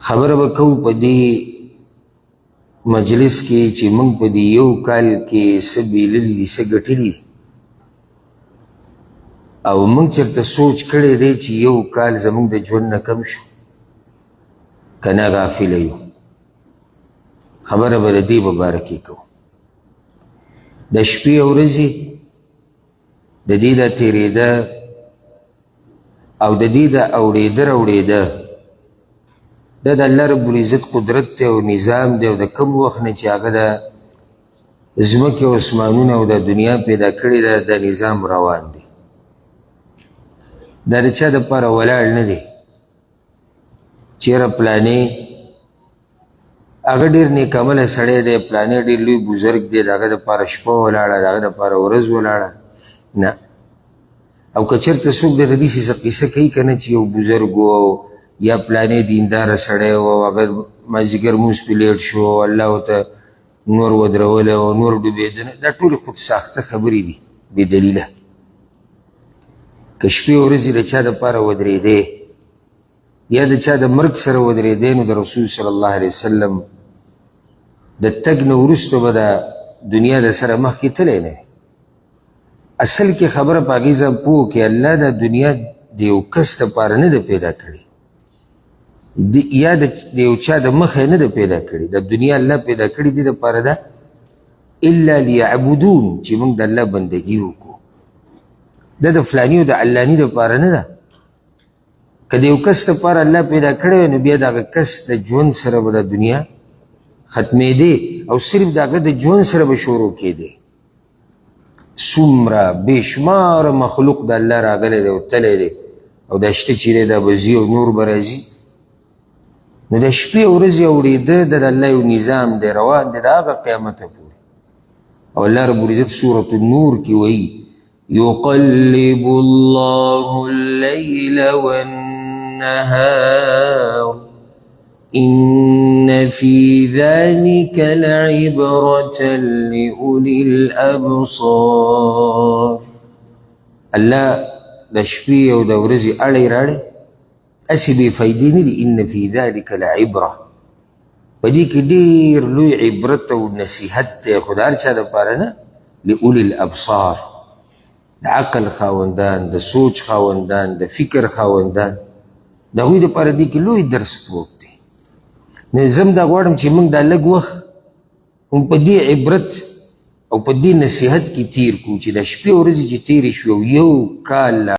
خبره به کوو په دې مجلس کې چې موږ په دې یو کال کې څه بېللي دي څه ګټلي او موږ چېرته سوچ کړی دی چې یو کال زموږ د ژوند نه کم شو که نه غافله یو خبره به د دې په باره کې کوو د شپې او ورځې د دې دا تېرېده او د دې دا اوړېده راوړېده دا د الله رب العزت قدرت دی او نظام دی او د کوم وخت نه چې هغه د ځمکې او اسمانونه او د دنیا پیدا کړې ده دا نظام روان دی دا د چا دپاره ولاړ نه دی چېرې پلانې هغه ډېر نیکعمله سړی دی پلانې ډېر لوی بزرګ دی د هغه دپاره شپه ولاړه د هغه دپاره ورځ ولاړه نه او که چېرته څوک د دې څه قصه کوي که نه چې یو بزرګ و یا پلانې دینداره سړی و او هغه مازدیګر مونځ پې لیټ شو او الله ورته نور ودرولی او نور ډوبېده نه دا ټولې خود ساخته خبرې دي بې دلیله که شپې ورځې د چا دپاره ودرېدې یا د چا د مرګ سره ودرېدې نو د رسول صلی الله علیه وسلم د تګ نه وروسته به د دنیا د سره مخکې تلی نه اصل کې خبره په هغې ځان پوه کړې الله د دنیا د یو کس دپاره نه ده پیدا کړې یا د یو چا د مخه نه ده پیدا کړې د دنیا الله پیدا کړې دې دپاره ده الا لیعبدون چې موږ د الله بندګي وکړو دا د فلاني او د علاني دپاره نه ده که د یو کس دپاره الله پیدا کړی وی نو بیا د هغه کس د ژوند سره به د دنیا ختمېدې او صرف د هغه د ژوند سره به شروع کېدې څومره بېشماره مخلوق د الله راغلی دی او تلی دی او دا شته چې دی دا به ځي او نور به راځي نو د شپې ورځې اورېده د الله یو نظام دی روان دی د هغه قیامته پورې او الله رب العزت سورة النور کې وایي يقلب الله الليل والنهار إن في ذلك لعبرة لأولي الأبصار الله د شپې او د ورځې اړی راړی هسې بې فایدې نه دي ان فی ذلک لعبره په دې کې ډېر لوی عبرت او نصیحت دی خو د هر چا دپاره نه لأولي الابصار د عقل خاوندان د سوچ خاوندان د فکر خاوندان د هغوی دپاره دې کې لوی درس پروت دی نو زه هم دا غواړم چې موږ دا لږ وخت هم په دې عبرت او په دې نصیحت کې تیر کړو چې د شپې ورځې چې تېرې شوې او یو کال